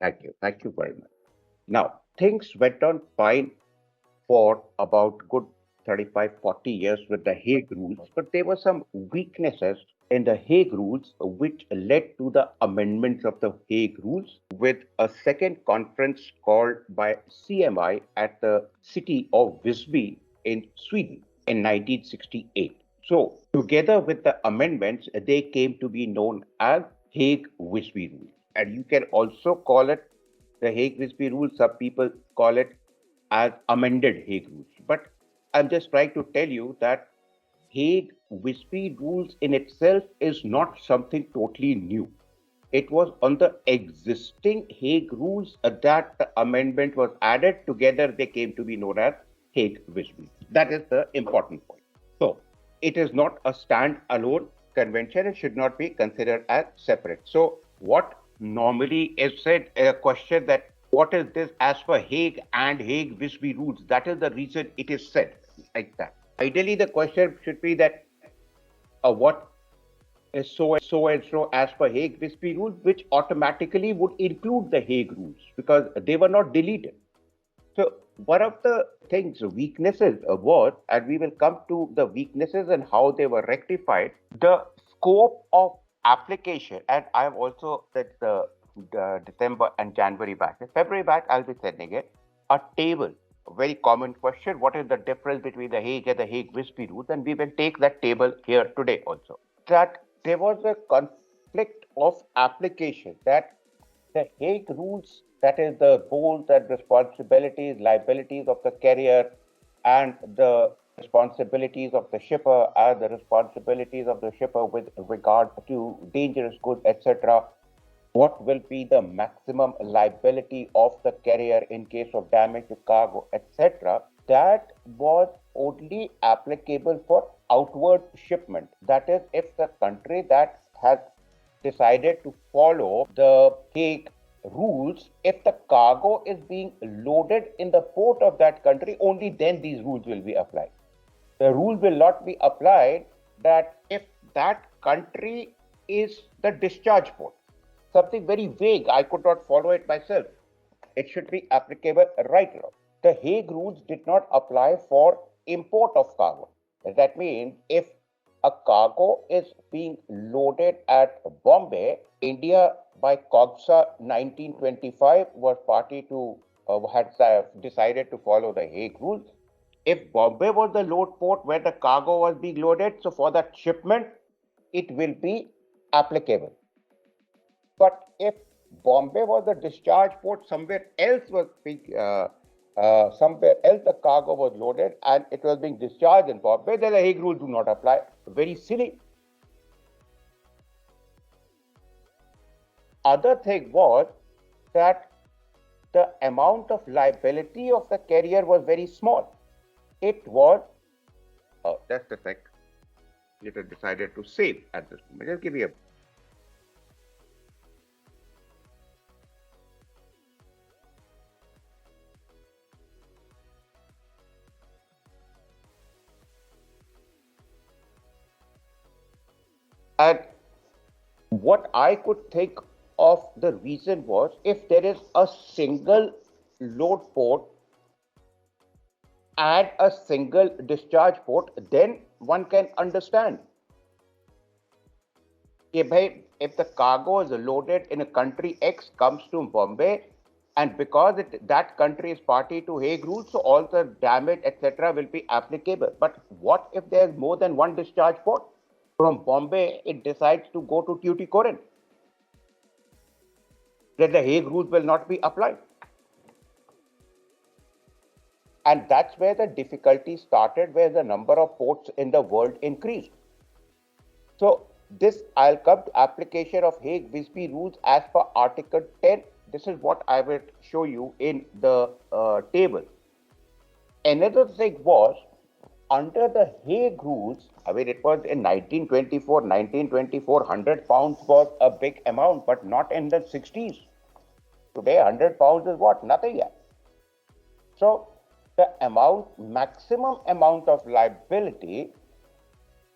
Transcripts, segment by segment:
Thank you. Thank you very much. Now, things went on fine for about good 35, 40 years with the Hague Rules, but there were some weaknesses in the Hague Rules which led to the amendments of the Hague Rules with a second conference called by CMI at the city of Visby in Sweden in 1968. So, together with the amendments, they came to be known as Hague Visby Rules. And you can also call it the Hague Visby Rules. Some people call it as amended Hague Rules. But I'm just trying to tell you that Hague Visby Rules in itself is not something totally new. It was on the existing Hague Rules that the amendment was added. Together, they came to be known as Hague Visby. That is the important point. So, it is not a stand-alone convention. It should not be considered as separate. So, what normally is said, a question that what is this as per Hague and Hague Visby rules? That is the reason it is said like that. Ideally, the question should be that what is so and so as per Hague Visby rules, which automatically would include the Hague rules because they were not deleted. So one of the things, weaknesses was, and we will come to the weaknesses and how they were rectified, the scope of application. And I have also said the December and January batch. The February batch, I'll be sending it a table. A very common question: what is the difference between the Hague and the Hague Visby rules? And we will take that table here today also. That there was a conflict of application, that the Hague rules, that is the roles and responsibilities, liabilities of the carrier, and the responsibilities of the shipper, and the responsibilities of the shipper with regard to dangerous goods, etc. What will be the maximum liability of the carrier in case of damage to cargo, etc. That was only applicable for outward shipment. That is, if the country that has decided to follow the Hague rules, if the cargo is being loaded in the port of that country, only then these rules will be applied. The rule will not be applied that if that country is the discharge port. Something very vague, I could not follow it myself. It should be applicable right now. The Hague rules did not apply for import of cargo. That means if a cargo is being loaded at Bombay, India by COGSA 1925 was party to had decided to follow the Hague rules. If Bombay was the load port where the cargo was being loaded, so for that shipment, it will be applicable. But if Bombay was the discharge port, somewhere else was being, somewhere else the cargo was loaded and it was being discharged in Bombay, then the Hague rules do not apply. Very silly. Other thing was that the amount of liability of the carrier was very small. It was, that's the fact. It was decided to save at this moment. Just give me a. And what I could think of the reason was, if there is a single load port and a single discharge port, then one can understand. If the cargo is loaded in a country X, comes to Bombay, and because that country is party to Hague rules, so all the damage, etc., will be applicable. But what if there's more than one discharge port? From Bombay, it decides to go to Tuticorin. Then the Hague rules will not be applied. And that's where the difficulty started, where the number of ports in the world increased. So this, I'll come to application of Hague Visby rules as per Article 10. This is what I will show you in the table. Another thing was, under the Hague rules, I mean, it was in 1924, 100 pounds was a big amount, but not in the 60s. Today, 100 pounds is what? Nothing yet. So the maximum amount of liability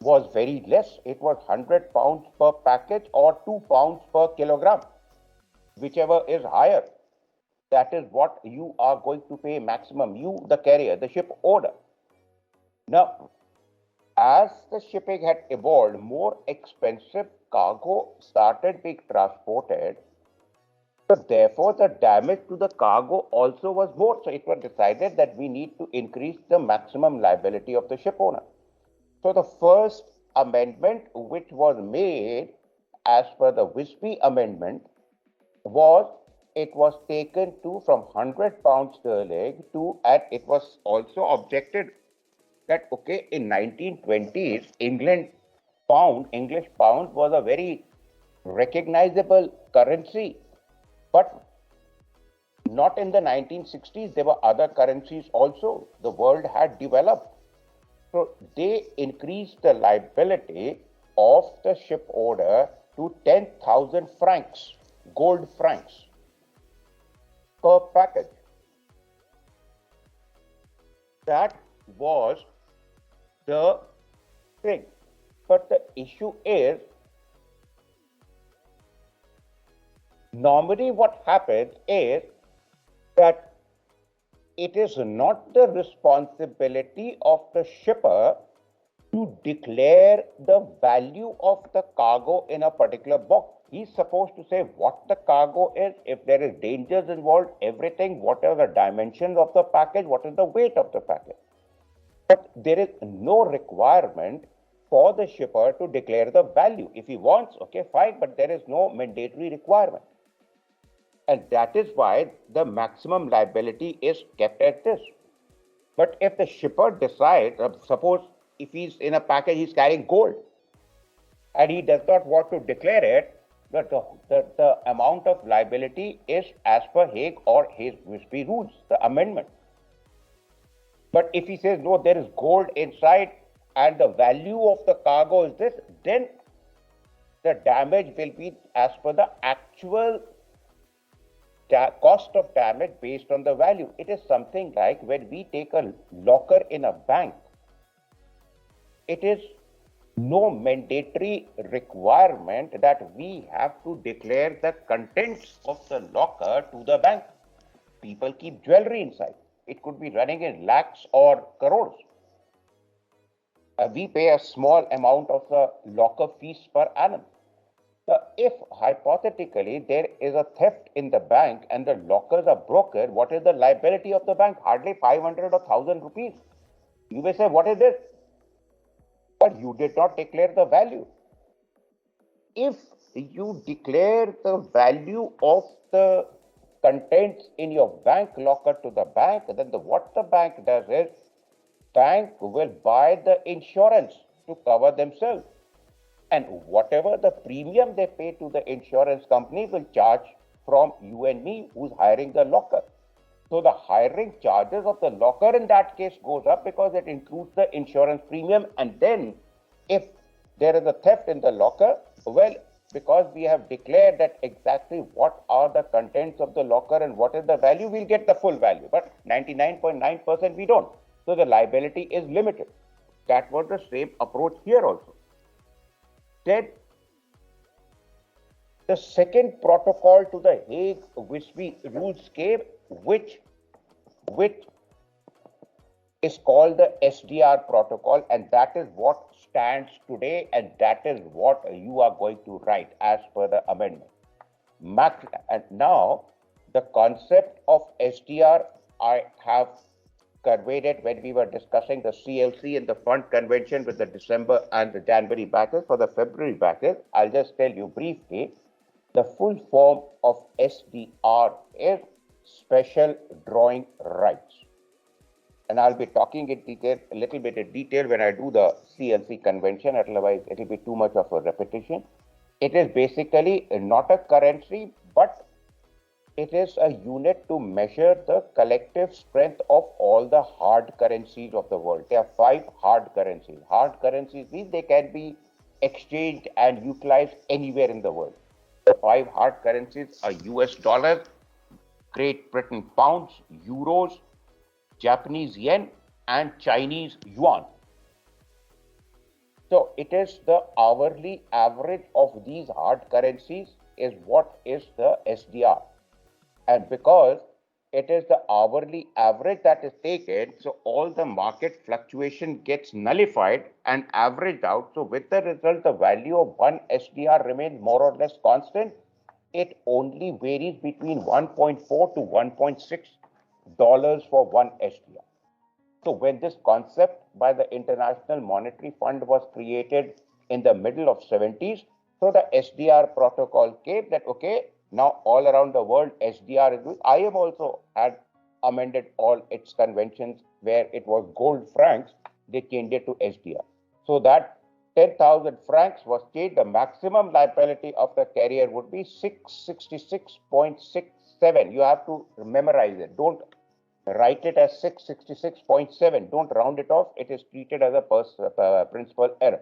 was very less. It was 100 pounds per package or 2 pounds per kilogram, whichever is higher. That is what you are going to pay maximum, you, the carrier, the ship owner. Now, as the shipping had evolved, more expensive cargo started being transported. So therefore, the damage to the cargo also was more. So it was decided that we need to increase the maximum liability of the ship owner. So the first amendment which was made as per the Visby amendment was, it was taken to from 100 pounds sterling to, and it was also objected that, okay, in 1920s, English pound was a very recognizable currency, but not in the 1960s. There were other currencies also. The world had developed. So they increased the liability of the ship owner to 10,000 francs, gold francs per package. That was the thing. But the issue is, normally what happens is that it is not the responsibility of the shipper to declare the value of the cargo in a particular box. He's supposed to say what the cargo is, if there is dangers involved, everything, what are the dimensions of the package, what is the weight of the package. But there is no requirement for the shipper to declare the value. If he wants, okay, fine, but there is no mandatory requirement. And that is why the maximum liability is kept at this. But if the shipper decides, suppose if he's in a package, he's carrying gold, and he does not want to declare it, the amount of liability is as per Hague or Hague Visby rules, the amendment. But if he says, no, there is gold inside and the value of the cargo is this, then the damage will be as per the actual cost of damage based on the value. It is something like when we take a locker in a bank, it is no mandatory requirement that we have to declare the contents of the locker to the bank. People keep jewelry inside. It could be running in lakhs or crores. We pay a small amount of the locker fees per annum. So if hypothetically there is a theft in the bank and the lockers are broken, what is the liability of the bank? Hardly 500 or 1000 rupees. You may say, what is this? But you did not declare the value. If you declare the value of the contents in your bank locker to the bank, then what the bank does is, bank will buy the insurance to cover themselves. And whatever the premium they pay to the insurance company will charge from you and me who's hiring the locker. So the hiring charges of the locker in that case goes up because it includes the insurance premium. And then if there is a theft in the locker, well, because we have declared that exactly what are the contents of the locker and what is the value, we'll get the full value. But 99.9% we don't. So the liability is limited. That was the same approach here also. Then the second protocol to the Hague Visby rules came, which is called the SDR Protocol, and that is what stands today, and that is what you are going to write as per the amendment. And now the concept of SDR I have conveyed it when we were discussing the CLC and the fund convention with the December and the January batches. For the February batches, I'll just tell you briefly. The full form of SDR is special drawing rights. And I'll be talking in detail, a little bit in detail when I do the CLC convention, otherwise it will be too much of a repetition. It is basically not a currency, but it is a unit to measure the collective strength of all the hard currencies of the world. There are 5 hard currencies. Hard currencies means they can be exchanged and utilized anywhere in the world. The 5 hard currencies are US dollars, Great Britain pounds, euros, Japanese yen, and Chinese yuan. So it is the hourly average of these hard currencies is what is the SDR. And because it is the hourly average that is taken. So all the market fluctuation gets nullified and averaged out. So with the result, the value of one SDR remains more or less constant. It only varies between 1.4 to 1.6 dollars for one SDR. So when this concept by the International Monetary Fund was created in the middle of 70s, so the SDR protocol came that, okay, now all around the world, SDR is doing. IM also had amended all its conventions where it was gold francs, they changed it to SDR. So that 10,000 francs was changed. The maximum liability of the carrier would be 666.67. You have to memorize it. Don't write it as 666.7. Don't round it off. It is treated as a principal error.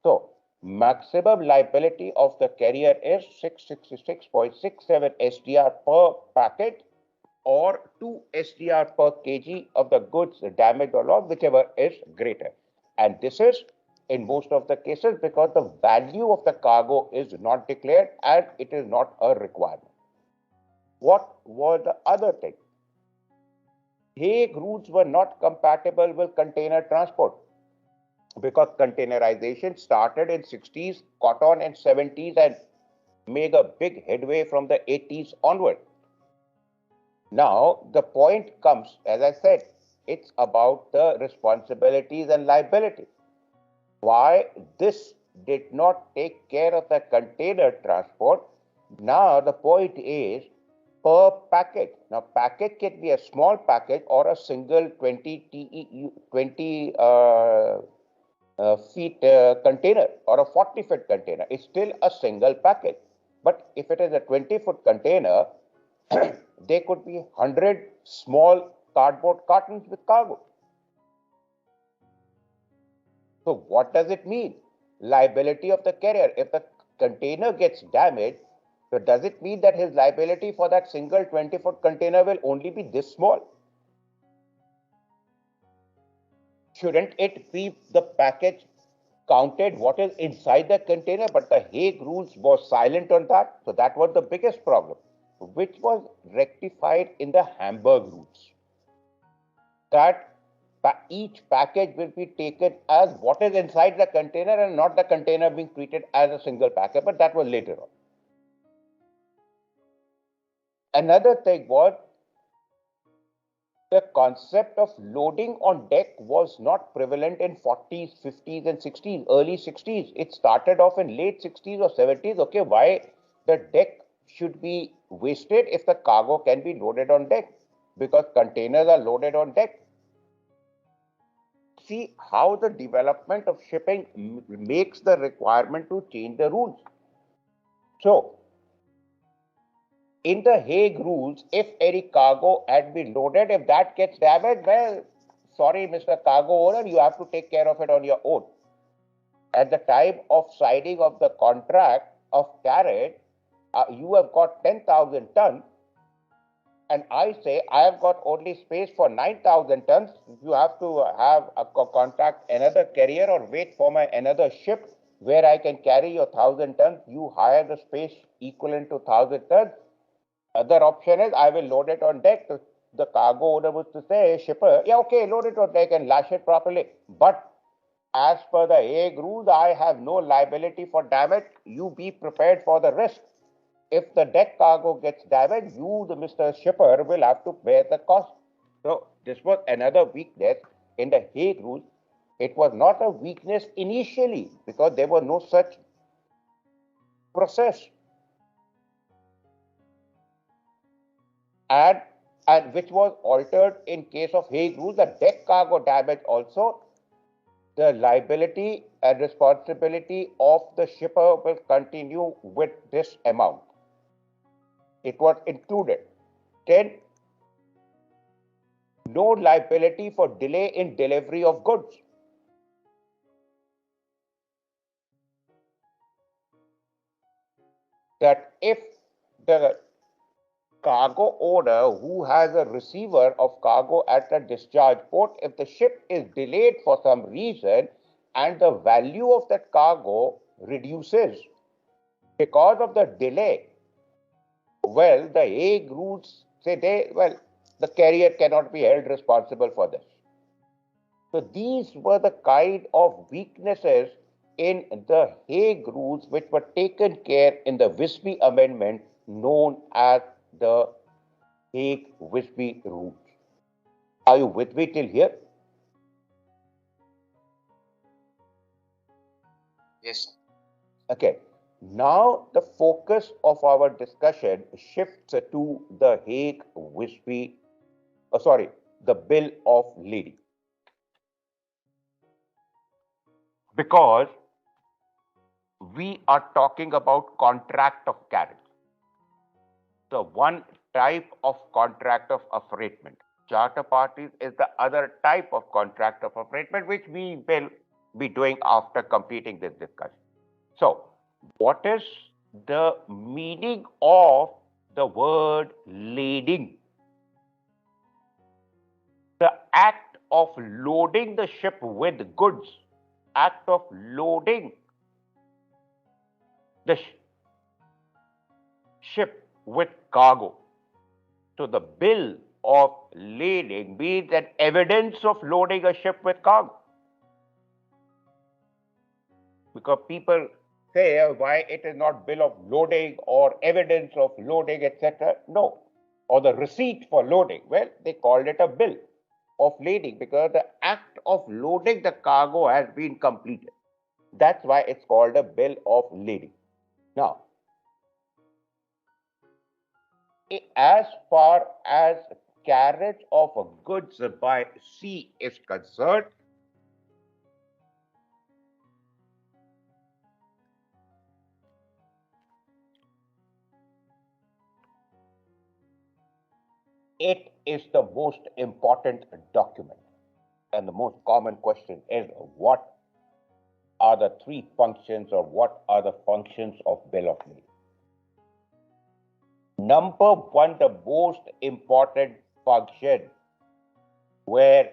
So, maximum liability of the carrier is 666.67 SDR per packet or 2 SDR per kg of the goods damaged or lost, whichever is greater. And this is in most of the cases because the value of the cargo is not declared and it is not a requirement. What were the other things? Hague routes were not compatible with container transport because containerization started in 60s, caught on in 70s and made a big headway from the 80s onward. Now, the point comes, as I said, it's about the responsibilities and liability. Why this did not take care of the container transport? Now, the point is per packet. Now, packet can be a small packet or a single 20 TEU, 20 feet container or a 40-foot container. It's still a single packet. But if it is a 20-foot container, there could be 100 small cardboard cartons with cargo. So what does it mean? Liability of the carrier. If the container gets damaged, so does it mean that his liability for that single 20-foot container will only be this small? Shouldn't it be the package counted what is inside the container? But the Hague rules was silent on that. So that was the biggest problem, which was rectified in the Hamburg rules. That each package will be taken as what is inside the container and not the container being treated as a single packet, but that was later on. Another thing was the concept of loading on deck was not prevalent in 40s, 50s, and 60s, early 60s. It started off in late 60s or 70s. Okay, why the deck should be wasted if the cargo can be loaded on deck? Because containers are loaded on deck. See how the development of shipping makes the requirement to change the rules. So, in the Hague rules, if any cargo had been loaded, if that gets damaged, well, sorry, Mr. Cargo owner, you have to take care of it on your own. At the time of signing of the contract of carriage, you have got 10,000 tons, and I say I have got only space for 9,000 tons. You have to have a contact another carrier or wait for my another ship where I can carry your 1,000 tons. You hire the space equivalent to 1,000 tons. Other option is I will load it on deck. The cargo owner was to say, shipper, yeah, okay, load it on deck and lash it properly. But as per the Hague rules, I have no liability for damage. You be prepared for the risk. If the deck cargo gets damaged, you, the Mr. Shipper, will have to bear the cost. So this was another weakness in the Hague rules. It was not a weakness initially because there was no such process. And which was altered in case of Hague rules, the deck cargo damage also, the liability and responsibility of the shipper will continue with this amount. It was included. Then, no liability for delay in delivery of goods. That if the cargo owner who has a receiver of cargo at the discharge port, if the ship is delayed for some reason and the value of that cargo reduces because of the delay, well, the Hague rules say The carrier cannot be held responsible for this. So these were the kind of weaknesses in the Hague rules which were taken care in the Visby Amendment known as the Hague Visby rules. Are you with me till here? Yes. Okay. Now the focus of our discussion shifts to the Hague Visby, the Bill of Lading. Because we are talking about contract of carriage, the one type of contract of affreightment. Charter parties is the other type of contract of affreightment, which we will be doing after completing this discussion. So, what is the meaning of the word lading? The act of loading the ship with goods, act of loading the ship with cargo. So the bill of lading means an evidence of loading a ship with cargo. Because people say why it is not bill of loading or evidence of loading, etc. No. Or the receipt for loading. Well, they called it a bill of lading because the act of loading the cargo has been completed. That's why it's called a bill of lading. Now, as far as carriage of goods by sea is concerned, it is the most important document. And the most common question is what are the three functions or what are the functions of bill of lading? Number one, the most important function where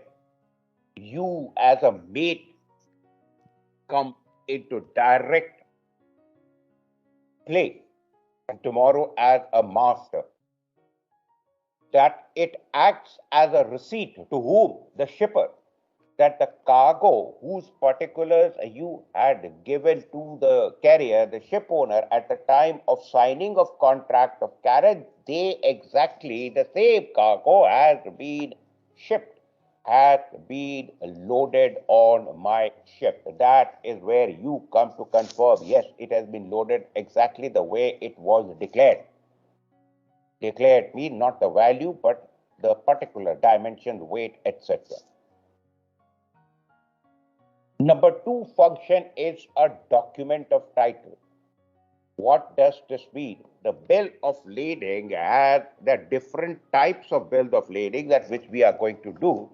you as a mate come into direct play and tomorrow as a master, that it acts as a receipt to whom? The shipper. That the cargo whose particulars you had given to the carrier, the ship owner, at the time of signing of contract of carriage, they exactly the same cargo has been shipped, has been loaded on my ship. That is where you come to confirm, yes, it has been loaded exactly the way it was declared. Declared means not the value, but the particular dimension, weight, etc. Number two function is a document of title. What does this mean? The bill of lading has the different types of bill of lading that which we are going to do.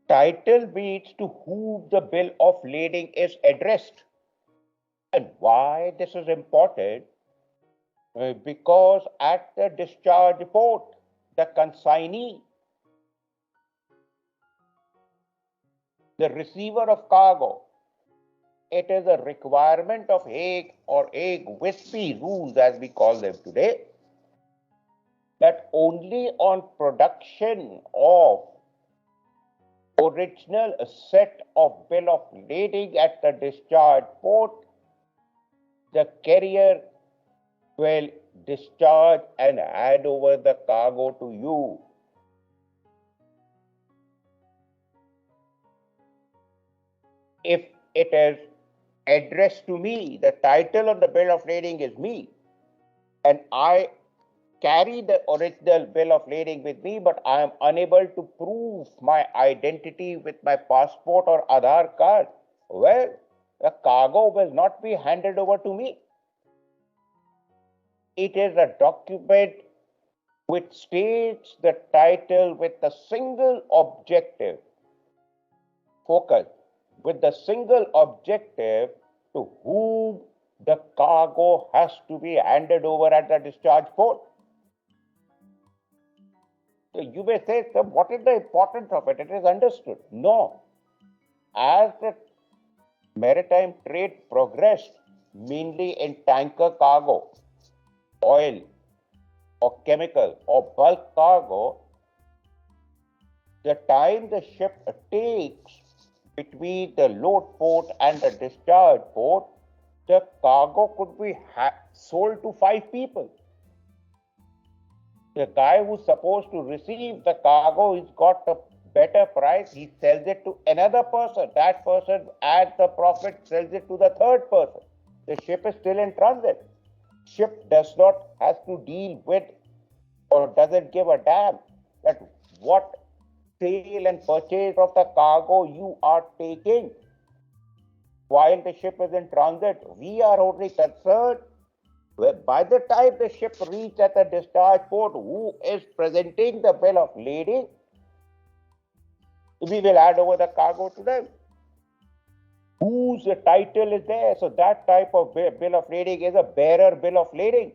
Title means to whom the bill of lading is addressed. And why this is important? Because at the discharge port, the consignee, the receiver of cargo, it is a requirement of Hague or Hague Visby rules as we call them today, that only on production of original set of bill of lading at the discharge port, the carrier will discharge and hand over the cargo to you. If it is addressed to me, the title of the bill of lading is me, and I carry the original bill of lading with me, but I am unable to prove my identity with my passport or Aadhaar card, well, the cargo will not be handed over to me. It is a document which states the title with a single objective, focus, with the single objective to whom the cargo has to be handed over at the discharge port. So you may say, sir, what is the importance of it? It is understood. No. As the maritime trade progressed, mainly in tanker cargo, oil, or chemical or bulk cargo, the time the ship takes between the load port and the discharge port, the cargo could be sold to 5 people. The guy who's supposed to receive the cargo, he's got a better price, he sells it to another person. That person adds the profit, sells it to the third person. The ship is still in transit. Ship does not have to deal with or doesn't give a damn that what sale and purchase of the cargo you are taking while the ship is in transit. We are only concerned by the time the ship reaches at the discharge port, who is presenting the bill of lading, we will hand over the cargo to them. Whose title is there? So that type of bill of lading is a bearer bill of lading.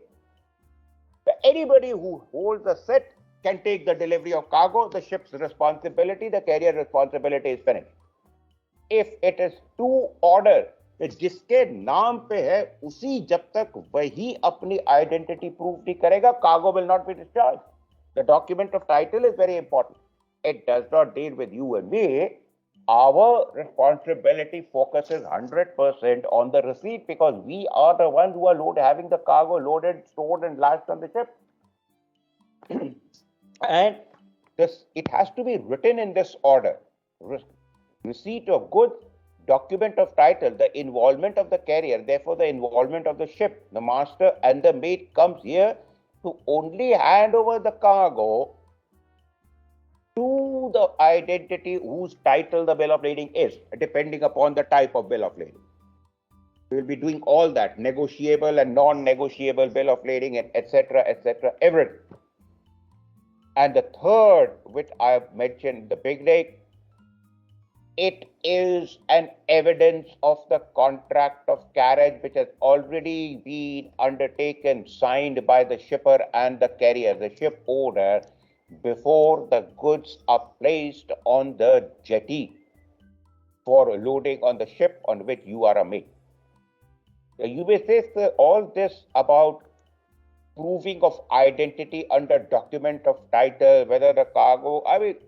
Anybody who holds a set can take the delivery of cargo. The ship's responsibility, the carrier responsibility is finished. If it is to order, जिसके नाम पे है उसी जब तक वही अपनी identity prove नहीं करेगा, cargo will not be discharged. The document of title is very important. It does not deal with you and me. Our responsibility focuses 100% on the receipt because we are the ones who are having the cargo loaded, stored, and lashed on the ship. And it has to be written in this order: receipt of goods, document of title, the involvement of the carrier, therefore the involvement of the ship, the master and the mate comes here to only hand over the cargo to the identity whose title the bill of lading is, depending upon the type of bill of lading. We will be doing all that, negotiable and non-negotiable bill of lading, and etc., everything. And the third, which I have mentioned in the beginning, it is an evidence of the contract of carriage which has already been undertaken, signed by the shipper and the carrier, the ship owner, before the goods are placed on the jetty for loading on the ship on which you are a mate. You may say all this about proving of identity under document of title, whether the cargo,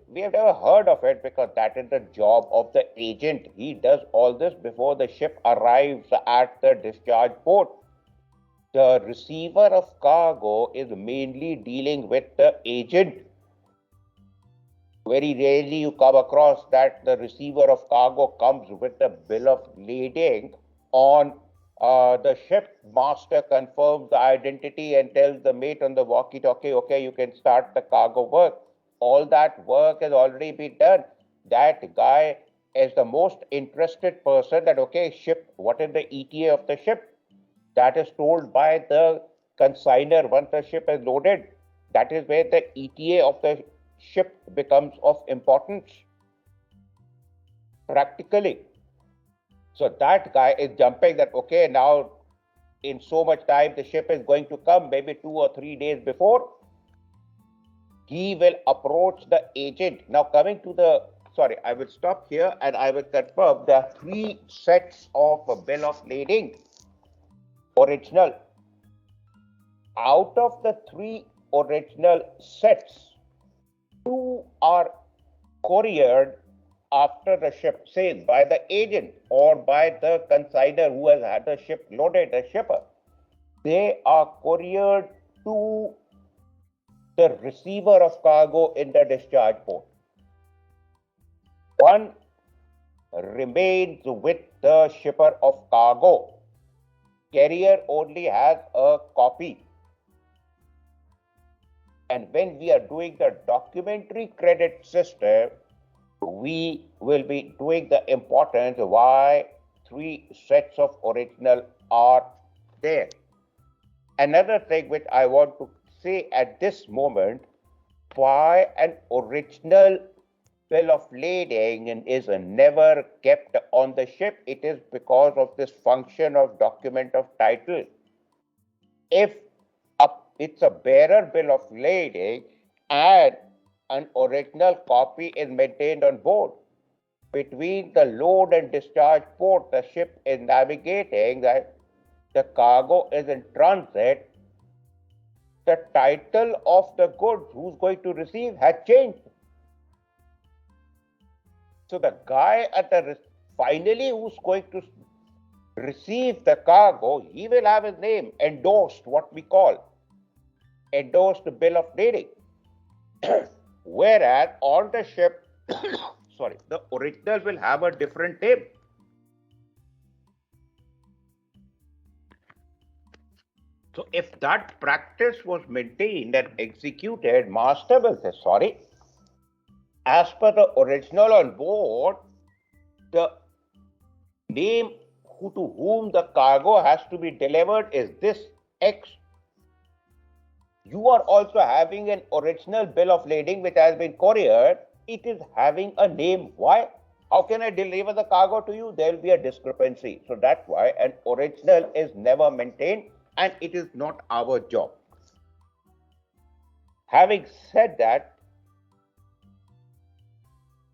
we have never heard of it because that is the job of the agent. He does all this before the ship arrives at the discharge port. The receiver of cargo is mainly dealing with the agent. Very rarely you come across that the receiver of cargo comes with the bill of lading on the ship. Master confirms the identity and tells the mate on the walkie-talkie, okay, you can start the cargo work. All that work has already been done. That guy is the most interested person that, okay, ship, what is the ETA of the ship? That is told by the consignor once the ship is loaded. That is where the ETA of the ship becomes of importance practically. So that guy is jumping that, okay, now in so much time the ship is going to come, maybe 2 or 3 days before. He will approach the agent. Now coming to the, I will stop here and I will confirm there are 3 sets of a bill of lading, original. Out of the 3 original sets, 2 are couriered after the ship sails by the agent or by the consignor who has had the ship loaded, the shipper. They are couriered to the receiver of cargo in the discharge port. 1 remains with the shipper of cargo. Carrier only has a copy. And when we are doing the documentary credit system, we will be doing the importance why 3 sets of original are there. Another thing which I want to say at this moment, why an original bill of lading is never kept on the ship, it is because of this function of document of title. If it's a bearer bill of lading and an original copy is maintained on board, between the load and discharge port, the ship is navigating, that the cargo is in transit, the title of the goods who's going to receive had changed. So the guy at the finally who's going to receive the cargo, he will have his name endorsed, what we call endorsed bill of lading. Whereas on the ship, the original will have a different name. So if that practice was maintained and executed, master will say, sorry, as per the original on board, the name to whom the cargo has to be delivered is this X. You are also having an original bill of lading which has been couriered. It is having a name Y. How can I deliver the cargo to you? There will be a discrepancy. So that's why an original is never maintained and it is not our job. Having said that,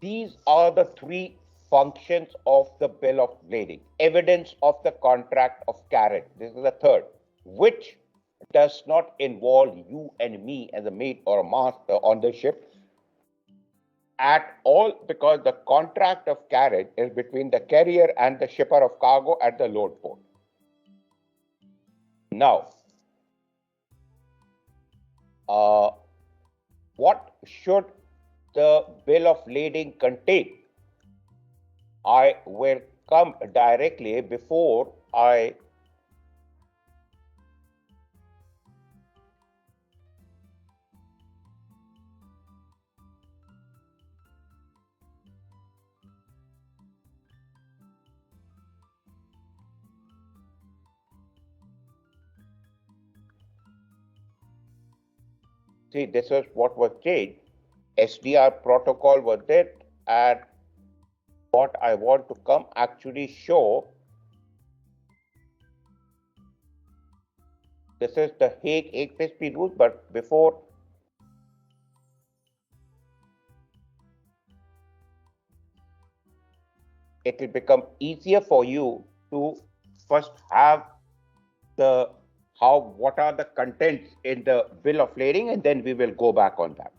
these are the three functions of the bill of lading. Evidence of the contract of carriage. This is the third, which does not involve you and me as a mate or a master on the ship at all, because the contract of carriage is between the carrier and the shipper of cargo at the load port. Now, what should the bill of lading contain? I will come directly before I see, this is what was changed. SDR protocol was there, and what I want to come actually show, this is the Hague Hague Visby rules, but before it will become easier for you to first have the what are the contents in the bill of lading, and then we will go back on that.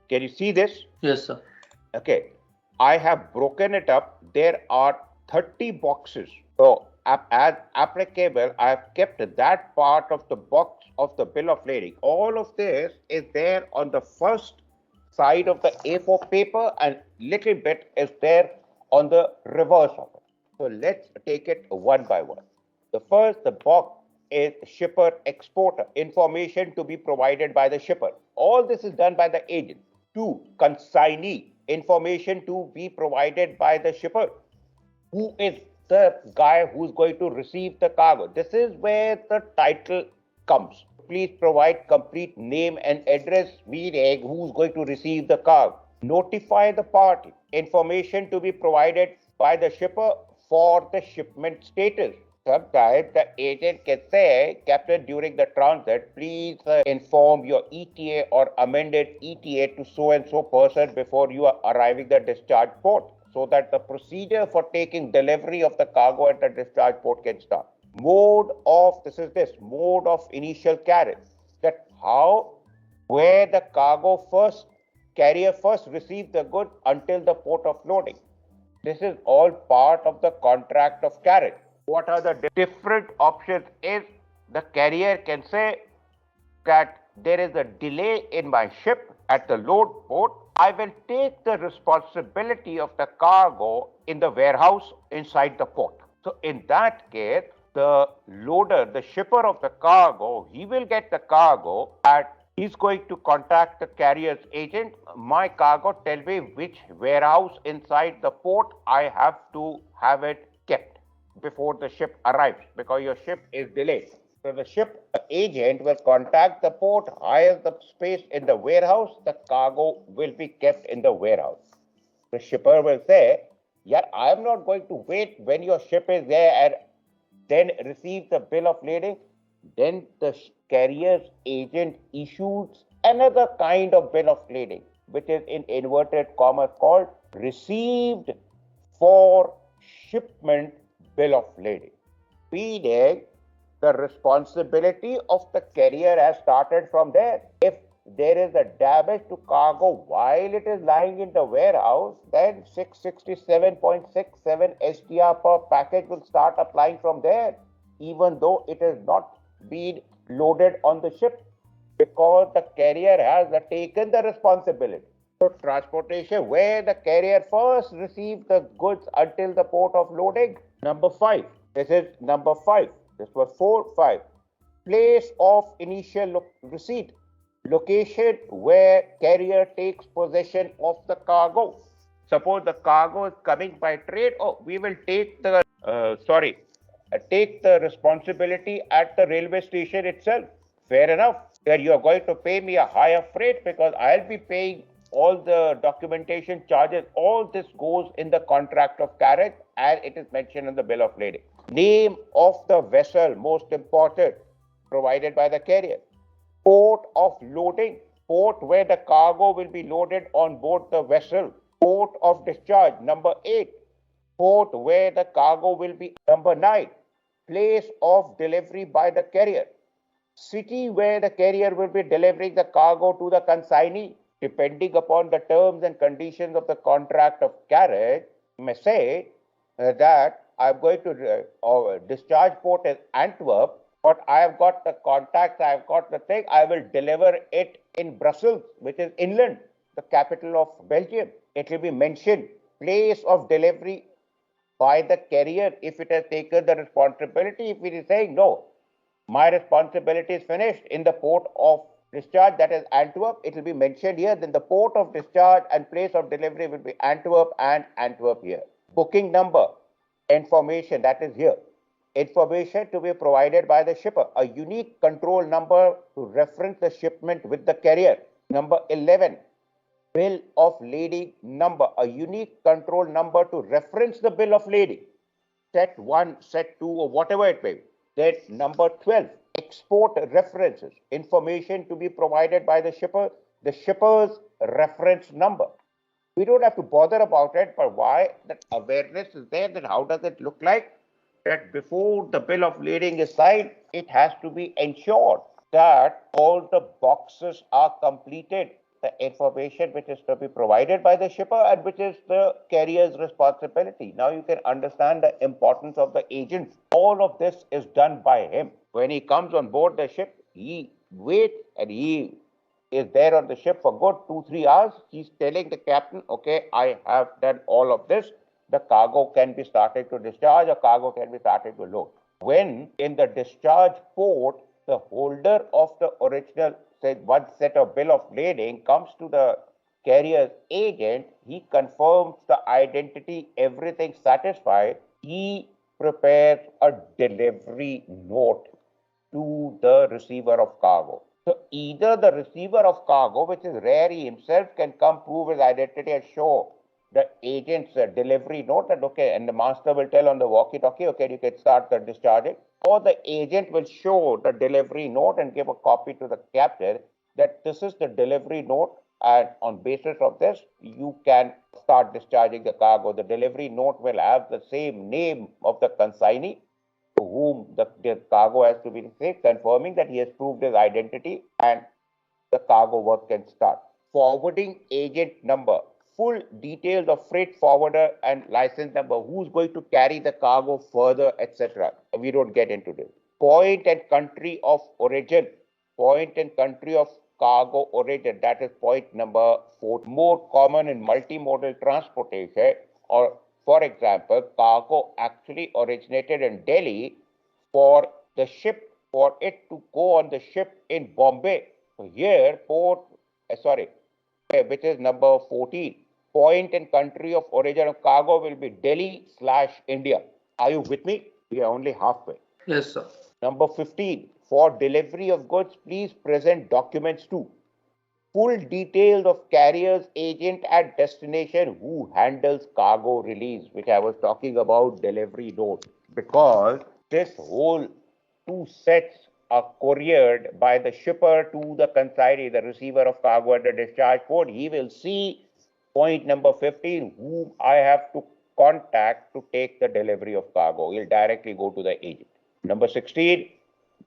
Can you see this? Yes, sir. Okay. I have broken it up. There are 30 boxes. So as applicable, I have kept that part of the box of the bill of lading. All of this is there on the first side of the A4 paper, and little bit is there on the reverse of it. So let's take it one by one. The first, the box is shipper exporter, information to be provided by the shipper. All this is done by the agent. 2, consignee, information to be provided by the shipper, who is the guy who's going to receive the cargo. This is where the title comes. Please provide complete name and address, meaning who's going to receive the cargo. Notify the party, information to be provided by the shipper for the shipment status. Sometimes the agent can say, Captain, during the transit, please inform your ETA or amended ETA to so-and-so person before you are arriving at the discharge port, so that the procedure for taking delivery of the cargo at the discharge port can start. Mode of initial carriage. That where the carrier first receives the goods until the port of loading. This is all part of the contract of carriage. What are the different options? Is the carrier can say that there is a delay in my ship at the load port. I will take the responsibility of the cargo in the warehouse inside the port. So in that case, the loader, the shipper of the cargo, he will get the cargo and he's going to contact the carrier's agent. My cargo, tell me which warehouse inside the port I have to have it kept before the ship arrives, because your ship is delayed. So the ship agent will contact the port, hire the space in the warehouse, the cargo will be kept in the warehouse. The shipper will say, yeah, I am not going to wait when your ship is there and then receive the bill of lading. Then the carrier's agent issues another kind of bill of lading, which is in inverted commas called received for shipment bill of lading. Meaning, the responsibility of the carrier has started from there. If there is a damage to cargo while it is lying in the warehouse, then 667.67 SDR per package will start applying from there, even though it has not been loaded on the ship, because the carrier has taken the responsibility. So transportation, where the carrier first receives the goods until the port of loading. Number 5. This is number 5. This was 4, 5. Place of initial receipt. Location where carrier takes possession of the cargo. Suppose the cargo is coming by trade. Oh, we will take the take the responsibility at the railway station itself. Fair enough. That you are going to pay me a higher freight because I'll be paying all the documentation charges. All this goes in the contract of carriage and it is mentioned in the bill of lading. Name of the vessel, most important, provided by the carrier. Port of loading, port where the cargo will be loaded on board the vessel. Port of discharge, number 8. Port where the cargo will be, number 9. Place of delivery by the carrier. City where the carrier will be delivering the cargo to the consignee. Depending upon the terms and conditions of the contract of carriage, you may say that I'm going to discharge port is Antwerp, but I have got the contacts, I have got the thing, I will deliver it in Brussels, which is inland, the capital of Belgium. It will be mentioned, place of delivery by the carrier if it has taken the responsibility. If it is saying, no, my responsibility is finished in the port of discharge, that is Antwerp, it will be mentioned here. Then the port of discharge and place of delivery will be Antwerp and Antwerp here. Booking number, information, that is here. Information to be provided by the shipper. A unique control number to reference the shipment with the carrier. Number 11, bill of lading number. A unique control number to reference the bill of lading. Set 1, set 2, or whatever it may be. Then number 12, export references. Information to be provided by the shipper. The shipper's reference number. We don't have to bother about it, but why? That awareness is there. Then how does it look like? That before the bill of lading is signed, it has to be ensured that all the boxes are completed. The information which is to be provided by the shipper and which is the carrier's responsibility. Now you can understand the importance of the agent. All of this is done by him. When he comes on board the ship, he waits and he is there on the ship for good 2-3 hours. He's telling the captain, okay, I have done all of this. The cargo can be started to discharge, or cargo can be started to load. When in the discharge port, the holder of the original, say, one set of bill of lading comes to the carrier's agent, he confirms the identity, everything satisfied, he prepares a delivery note to the receiver of cargo. So either the receiver of cargo, which is rare, he himself can come prove his identity and show the agent's delivery note that, okay, and the master will tell on the walkie-talkie, okay, you can start the discharging, or the agent will show the delivery note and give a copy to the captain that this is the delivery note, and on basis of this, you can start discharging the cargo. The delivery note will have the same name of the consignee to whom the cargo has to be received, confirming that he has proved his identity and the cargo work can start. Forwarding agent number, full details of freight forwarder and license number, who's going to carry the cargo further, etc. We don't get into this. Point and country of origin, point and country of cargo origin, that is point number 4. More common in multimodal transportation, or for example, cargo actually originated in Delhi for the ship, for it to go on the ship in Bombay. So here, which is number 14. Point and country of origin of cargo will be Delhi/India. Are you with me? We are only halfway. Yes, sir. Number 15. For delivery of goods, please present documents too. Full details of carrier's agent at destination who handles cargo release, which I was talking about, delivery note. Because this whole 2 sets are couriered by the shipper to the consignee, the receiver of cargo at the discharge port. He will see point number 15, whom I have to contact to take the delivery of cargo. He'll directly go to the agent. Number 16,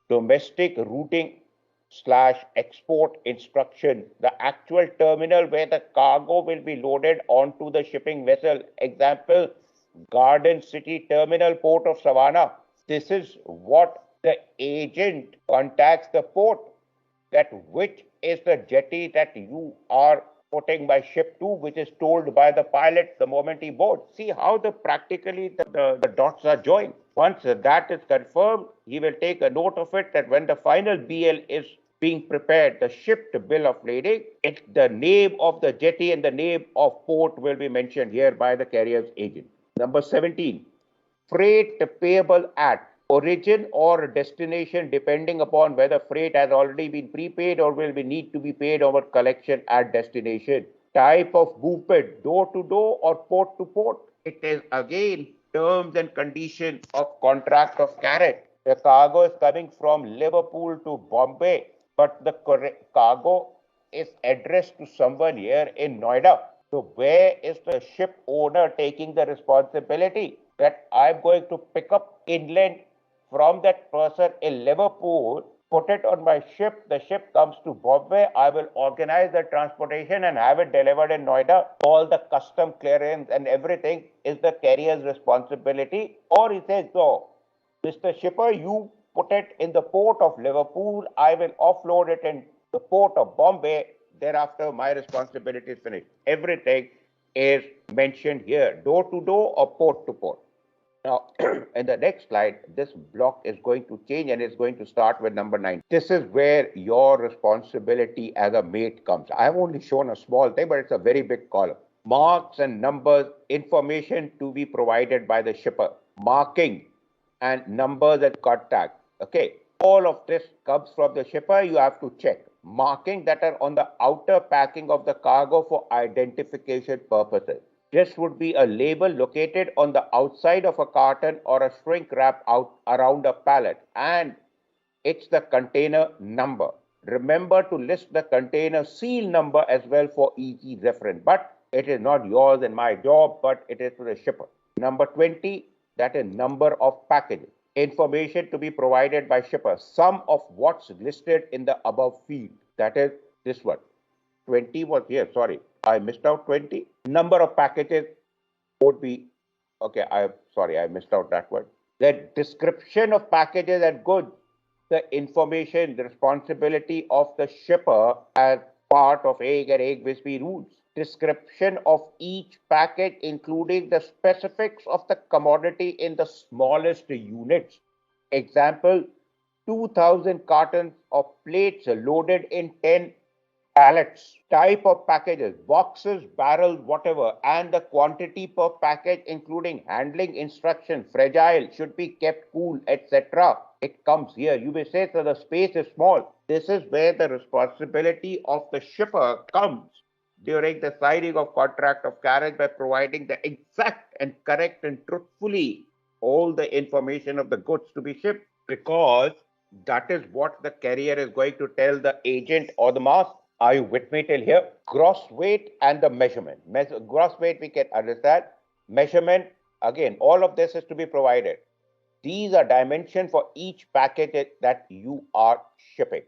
domestic routing slash export instruction, the actual terminal where the cargo will be loaded onto the shipping vessel. Example, Garden City Terminal, Port of Savannah. This is what the agent contacts the port, that which is the jetty that you are putting my ship to, which is told by the pilot the moment he boards. See how practically the dots are joined. Once that is confirmed, he will take a note of it that when the final BL is being prepared, the shipped bill of lading, the name of the jetty and the name of port will be mentioned here by the carrier's agent. Number 17, freight payable at origin or destination, depending upon whether freight has already been prepaid or will be need to be paid over collection at destination. Type of movement, door to door or port to port. It is again terms and conditions of contract of carriage. The cargo is coming from Liverpool to Bombay, but the cargo is addressed to someone here in Noida. So where is the ship owner taking the responsibility that I'm going to pick up inland from that person in Liverpool, put it on my ship, the ship comes to Bombay, I will organize the transportation and have it delivered in Noida. All the custom clearance and everything is the carrier's responsibility. Or he says, so, Mr. Shipper, you put it in the port of Liverpool, I will offload it in the port of Bombay. Thereafter, my responsibility is finished. Everything is mentioned here, door to door or port to port. Now, in the next slide, this block is going to change and it's going to start with number 9. This is where your responsibility as a mate comes. I have only shown a small thing, but it's a very big column. Marks and numbers, information to be provided by the shipper. Marking and numbers and contact. Okay, all of this comes from the shipper. You have to check marking that are on the outer packing of the cargo for identification purposes. This would be a label located on the outside of a carton or a shrink wrap out around a pallet, and it's the container number. Remember to list the container seal number as well for easy reference, but it is not yours and my job, but it is to the shipper. Number 20, that is number of packages. Information to be provided by shipper. Sum of what's listed in the above field. That is this one. 20 was here, sorry. I missed out 20. Number of packages would be, okay, I missed out that word. The description of packages and goods, the information, the responsibility of the shipper as part of Hague and Hague Visby rules. Description of each package, including the specifics of the commodity in the smallest units. Example, 2,000 cartons of plates loaded in 10 pallets, type of packages, boxes, barrels, whatever, and the quantity per package, including handling instructions, fragile, should be kept cool, etc. It comes here. You may say that the space is small. This is where the responsibility of the shipper comes during the signing of contract of carriage by providing the exact and correct and truthfully all the information of the goods to be shipped, because that is what the carrier is going to tell the agent or the master. Are you with me till here? Gross weight and the measurement. Gross weight we can understand. Measurement, again, all of this is to be provided. These are dimensions for each package that you are shipping.